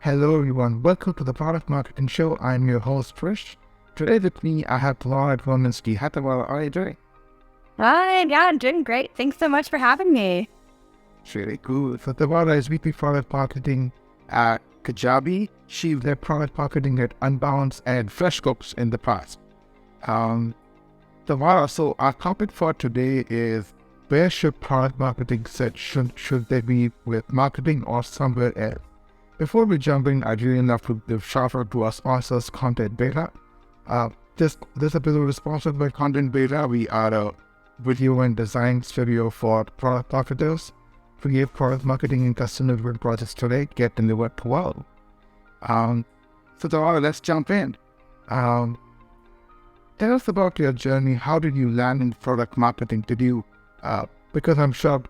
Hello everyone, welcome to the Product Marketing Show. I'm your host Trish. Today with me I have Tamara Grominsky. Hi Tamara, how are you doing? Hi, yeah, I'm doing great. Thanks so much for having me. It's really good. So Tamara is VP Product Marketing at Kajabi. She led product marketing at Unbounce and FreshCooks in the past. Tamara, so our topic for today is where should product marketing sit? Should they be with marketing or somewhere else? Before we jump in, I'd really love to give shout out to our sponsors, Content Beta. This episode is sponsored by Content Beta. We are a video and design studio for product marketers. Create product marketing and customer driven projects today. Get delivered well. So Tamara, let's jump in. Tell us about your journey. How did you land in product marketing? Did you, because I'm sure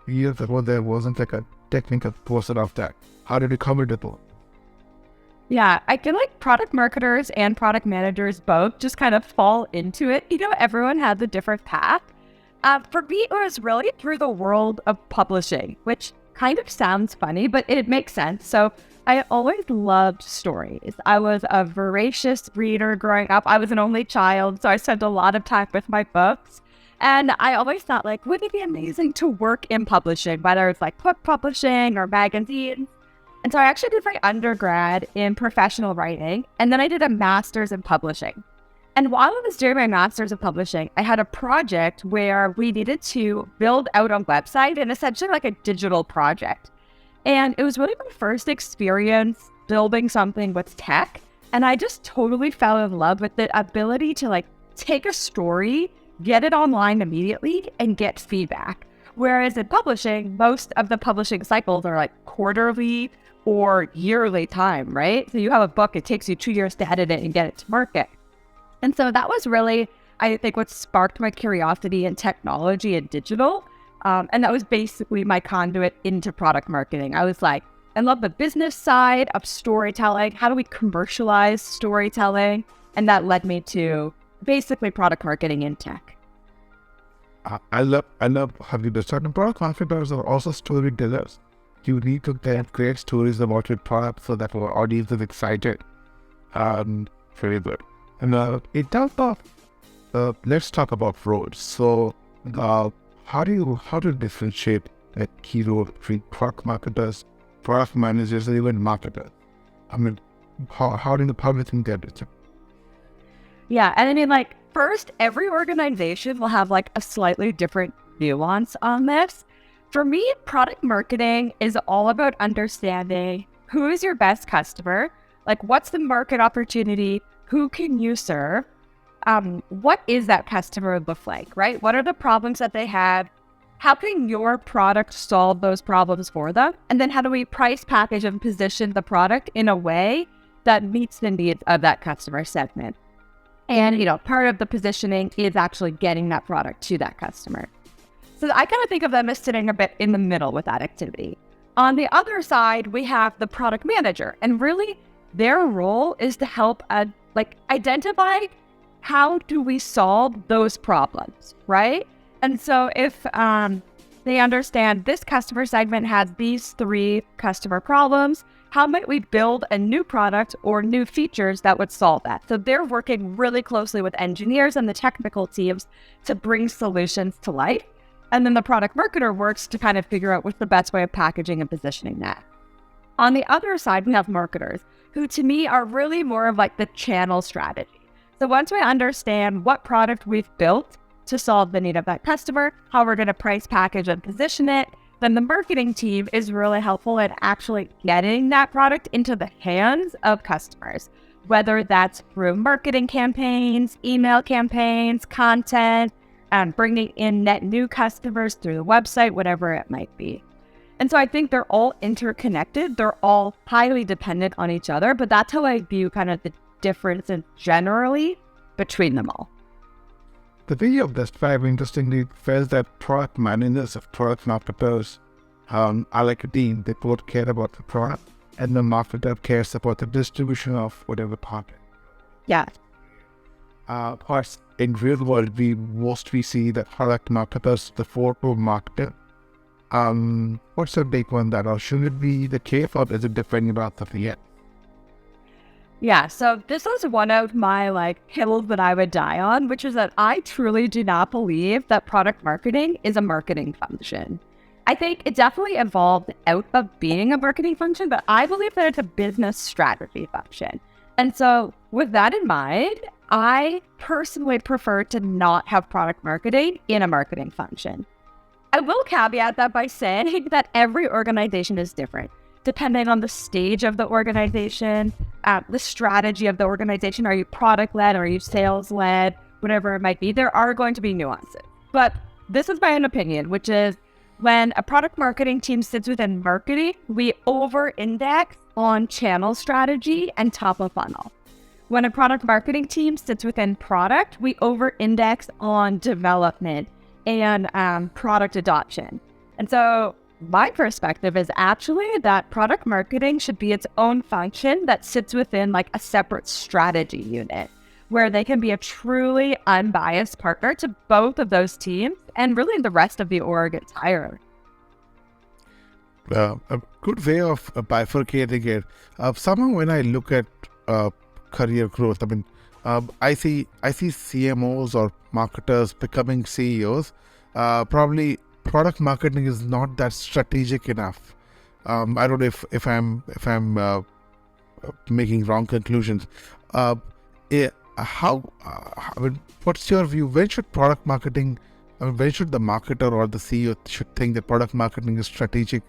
years ago there wasn't like a technical portion of that. How did you come into it? Yeah, I feel like product marketers and product managers both just kind of fall into it. Everyone has a different path. For me, it was really through the world of publishing, which kind of sounds funny, but it makes sense. So I always loved stories. I was a voracious reader growing up. I was an only child, so I spent a lot of time with my books. And I always thought, wouldn't it be amazing to work in publishing, whether it's like book publishing or magazines? And so I actually did my undergrad in professional writing, and then I did a master's in publishing. And while I was doing my master's in publishing, I had a project where we needed to build out a website and essentially like a digital project. And it was really my first experience building something with tech. And I just totally fell in love with the ability to take a story, get it online immediately, and get feedback. Whereas in publishing, most of the publishing cycles are quarterly or yearly time, right? So you have a book, it takes you 2 years to edit it and get it to market. And so that was really, I think, what sparked my curiosity in technology and digital. And that was basically my conduit into product marketing. I was like, I love the business side of storytelling. How do we commercialize storytelling? And that led me to basically product marketing in tech. I love how you described product marketers are also storytellers. You need to create stories about your product so that our audience is excited. Very good. And in terms of, let's talk about roles. So, how do you differentiate a key role between product marketers, product managers, and even marketers? I mean, how do you think that is? Yeah, and I mean, first, every organization will have a slightly different nuance on this. For me, product marketing is all about understanding who is your best customer, what's the market opportunity, who can you serve, what is that customer look like, right? What are the problems that they have? How can your product solve those problems for them? And then how do we price, package, and position the product in a way that meets the needs of that customer segment? And, part of the positioning is actually getting that product to that customer. So I kind of think of them as sitting a bit in the middle with that activity. On the other side, we have the product manager, and really their role is to help identify how do we solve those problems, right? And so if they understand this customer segment has these 3 customer problems, how might we build a new product or new features that would solve that? So they're working really closely with engineers and the technical teams to bring solutions to life. And then the product marketer works to kind of figure out what's the best way of packaging and positioning that. On the other side, we have marketers who to me are really more of the channel strategy. So once we understand what product we've built to solve the need of that customer, how we're going to price, package, and position it, then the marketing team is really helpful at actually getting that product into the hands of customers, whether that's through marketing campaigns, email campaigns, content, and bringing in net new customers through the website, whatever it might be. And so I think they're all interconnected. They're all highly dependent on each other, but that's how I view kind of the difference generally between them all. The way of describe interestingly says that product managers of product marketers are like a team. They both care about the product, and the marketer cares about the distribution of whatever product. Yeah. Of course, in real world, we see that product marketers, the four-core marketer, What's your take on that? Or should it be the case, or is it depending about something else? Yeah, so this is one of my hills that I would die on, which is that I truly do not believe that product marketing is a marketing function. I think it definitely evolved out of being a marketing function, but I believe that it's a business strategy function. And so with that in mind, I personally prefer to not have product marketing in a marketing function. I will caveat that by saying that every organization is different, depending on the stage of the organization, the strategy of the organization. Are you product-led? Are you sales-led? Whatever it might be, there are going to be nuances. But this is my own opinion, which is when a product marketing team sits within marketing, we over-index on channel strategy and top of funnel. When a product marketing team sits within product, we over-index on development and product adoption. And so my perspective is actually that product marketing should be its own function that sits within a separate strategy unit, where they can be a truly unbiased partner to both of those teams and really the rest of the org entirely. A good way of bifurcating it. Somehow when I look at career growth, I see CMOs or marketers becoming CEOs. Probably product marketing is not that strategic enough. I don't know if I'm making wrong conclusions. What's your view? When should product marketing? When should the marketer or the CEO should think that product marketing is strategic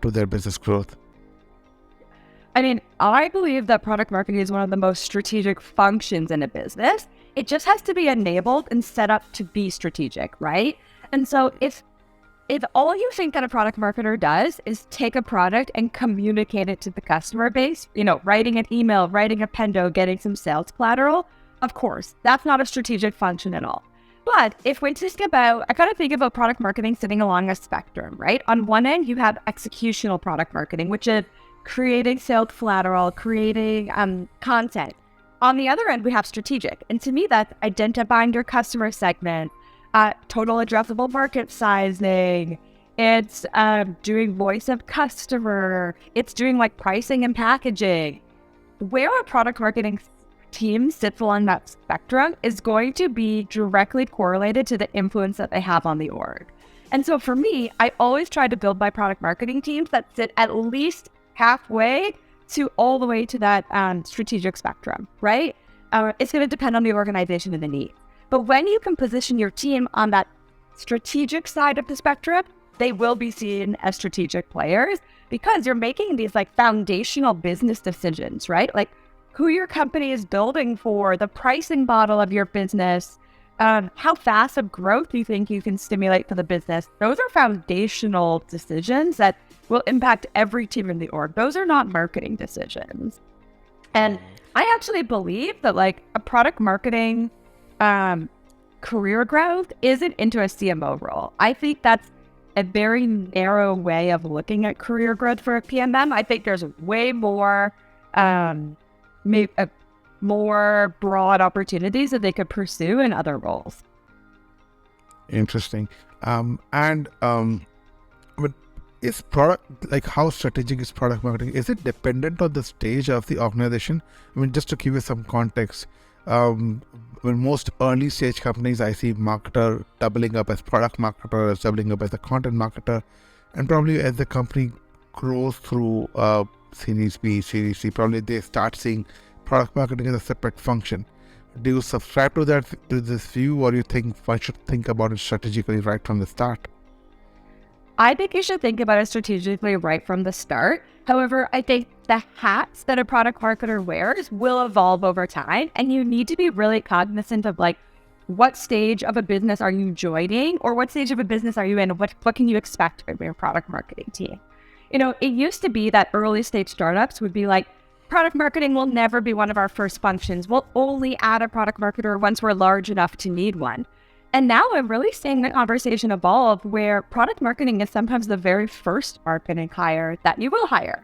to their business growth? I believe that product marketing is one of the most strategic functions in a business. It just has to be enabled and set up to be strategic, right? And so if all you think that a product marketer does is take a product and communicate it to the customer base, writing an email, writing a pendo, getting some sales collateral, of course, that's not a strategic function at all. But if we think about, I kind of think about product marketing sitting along a spectrum, right? On one end, you have executional product marketing, which is creating sales collateral, creating content. On the other end, we have strategic. And to me, that's identifying your customer segment, total addressable market sizing. It's doing voice of customer. It's doing pricing and packaging. Where a product marketing team sits along that spectrum is going to be directly correlated to the influence that they have on the org. And so for me, I always try to build my product marketing teams that sit at least halfway to all the way to that strategic spectrum, right? It's going to depend on the organization and the need. But when you can position your team on that strategic side of the spectrum, they will be seen as strategic players because you're making these foundational business decisions, right? Who your company is building for, the pricing model of your business, how fast of growth you think you can stimulate for the business. Those are foundational decisions that will impact every team in the org. Those are not marketing decisions. And I actually believe that a product marketing career growth isn't into a CMO role. I think that's a very narrow way of looking at career growth for a PMM. I think there's way more more broad opportunities that they could pursue in other roles. Interesting. But is product, how strategic is product marketing? Is it dependent on the stage of the organization? Just to give you some context, when most early stage companies, I see marketer doubling up as product marketer, doubling up as a content marketer, and probably as the company grows through Series B, Series C, probably they start seeing product marketing as a separate function. Do you subscribe to this view, or you think one should think about it strategically right from the start? I think you should think about it strategically right from the start. However, I think the hats that a product marketer wears will evolve over time, and you need to be really cognizant of what stage of a business are you joining, or what stage of a business are you in, and what can you expect from your product marketing team. It used to be that early stage startups would be product marketing will never be one of our first functions. We'll only add a product marketer once we're large enough to need one. And now I'm really seeing the conversation evolve where product marketing is sometimes the very first marketing hire that you will hire.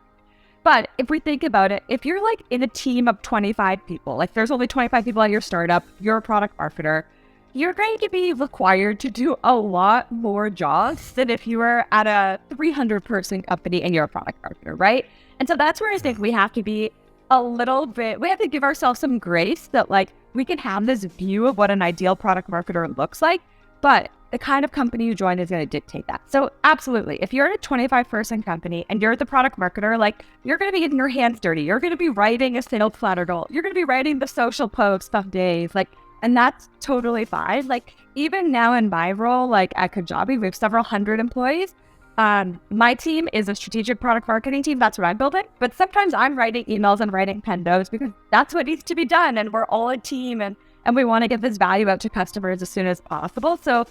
But if we think about it, if you're in a team of 25 people, there's only 25 people at your startup, you're a product marketer, you're going to be required to do a lot more jobs than if you were at a 300-person company and you're a product marketer, right? And so that's where I think we have to be we have to give ourselves some grace that like we can have this view of what an ideal product marketer looks like, but the kind of company you join is going to dictate that. So absolutely, if you're at a 25-person company and you're the product marketer, like you're going to be getting your hands dirty. You're going to be writing a sales collateral. You're going to be writing the social posts some days, like, and that's totally fine. Like even now in my role, like at Kajabi, we have several hundred employees. My team is a strategic product marketing team. That's what I'm building. But sometimes I'm writing emails and writing pen notes because that's what needs to be done. And we're all a team and we want to get this value out to customers as soon as possible. So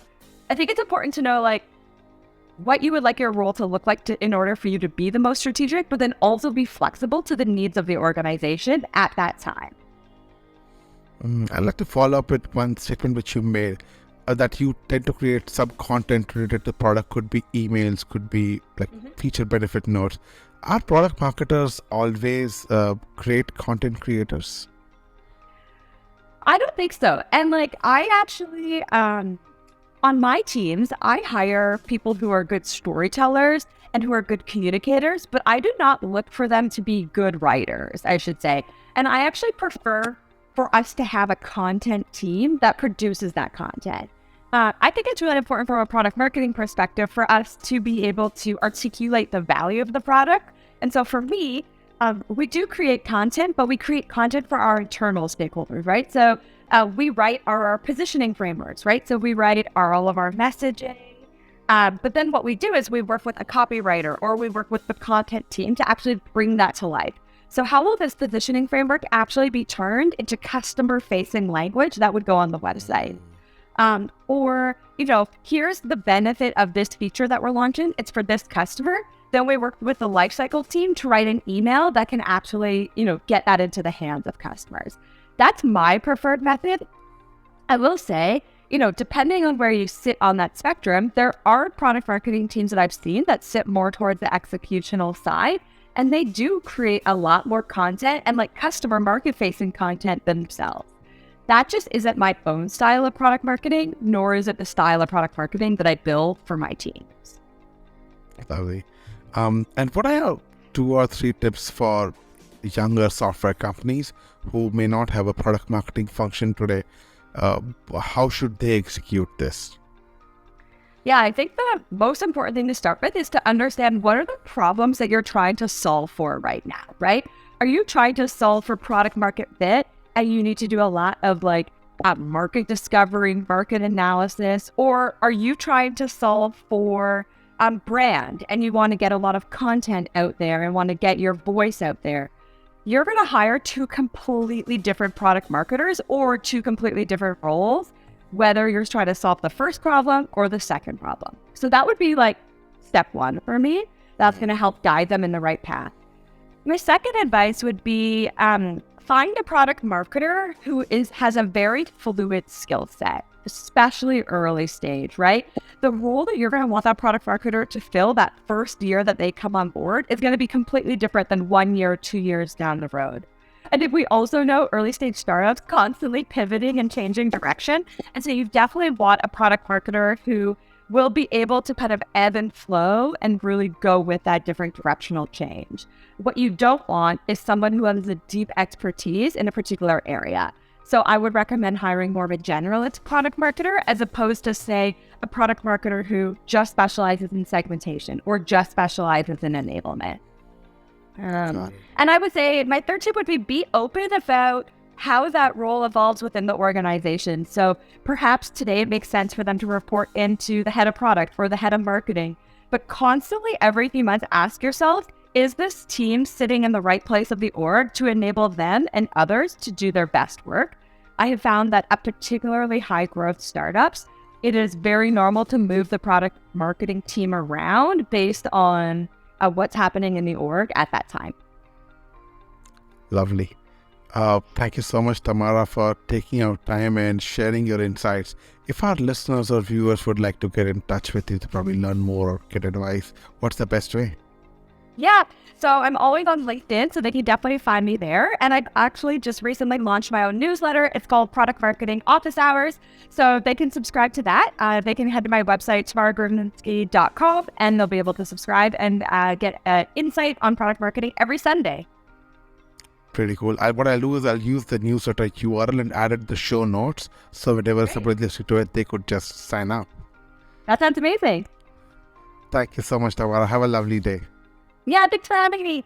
I think it's important to know like what you would like your role to look like in order for you to be the most strategic, but then also be flexible to the needs of the organization at that time. I'd like to follow up with one statement which you made. That you tend to create some content related to product, could be emails, could be like feature benefit notes. Are product marketers always great content creators? I don't think so. And like I actually, on my teams, I hire people who are good storytellers and who are good communicators, but I do not look for them to be good writers, I should say. And I actually prefer for us to have a content team that produces that content. I think it's really important from a product marketing perspective for us to be able to articulate the value of the product. And so for me, we do create content, but we create content for our internal stakeholders, right? So we write our positioning frameworks, right? So we write all of our messaging. But then what we do is we work with a copywriter or we work with the content team to actually bring that to life. So how will this positioning framework actually be turned into customer-facing language that would go on the website? Or, here's the benefit of this feature that we're launching. It's for this customer. Then we work with the lifecycle team to write an email that can actually, get that into the hands of customers. That's my preferred method. I will say, depending on where you sit on that spectrum, there are product marketing teams that I've seen that sit more towards the executional side. And they do create a lot more content and like customer market facing content themselves. That just isn't my own style of product marketing, nor is it the style of product marketing that I build for my teams. Lovely. And what are 2 or 3 tips for younger software companies who may not have a product marketing function today? How should they execute this? Yeah, I think the most important thing to start with is to understand what are the problems that you're trying to solve for right now, right? Are you trying to solve for product market fit and you need to do a lot of like market discovery, market analysis, or are you trying to solve for brand and you want to get a lot of content out there and want to get your voice out there? You're going to hire 2 completely different product marketers or 2 completely different roles, whether you're trying to solve the first problem or the second problem. So that would be like step 1 for me. That's going to help guide them in the right path. My second advice would be find a product marketer who has a very fluid skill set, especially early stage, right? The role that you're going to want that product marketer to fill that first year that they come on board is going to be completely different than 1 year, 2 years down the road. And if we also know early stage startups constantly pivoting and changing direction. And so you definitely want a product marketer who will be able to kind of ebb and flow and really go with that different directional change. What you don't want is someone who has a deep expertise in a particular area. So I would recommend hiring more of a generalist product marketer as opposed to, say, a product marketer who just specializes in segmentation or just specializes in enablement. And I would say my third tip would be open about how that role evolves within the organization. So perhaps today it makes sense for them to report into the head of product or the head of marketing, but constantly every few months ask yourself, is this team sitting in the right place of the org to enable them and others to do their best work? I have found that at particularly high growth startups, it is very normal to move the product marketing team around based on what's happening in the org at that time. Lovely. Thank you so much, Tamara, for taking out time and sharing your insights. If our listeners or viewers would like to get in touch with you to probably learn more or get advice, what's the best way? Yeah. So I'm always on LinkedIn, so they can definitely find me there. And I've actually just recently launched my own newsletter. It's called Product Marketing Office Hours. So they can subscribe to that. They can head to my website, tamaragrominsky.com, and they'll be able to subscribe and get insight on product marketing every Sunday. Pretty cool. What I'll do is I'll use the newsletter URL and add it to the show notes. So whenever somebody listening to it, they could just sign up. That sounds amazing. Thank you so much, Tamara. Have a lovely day. Yeah, thanks for having me.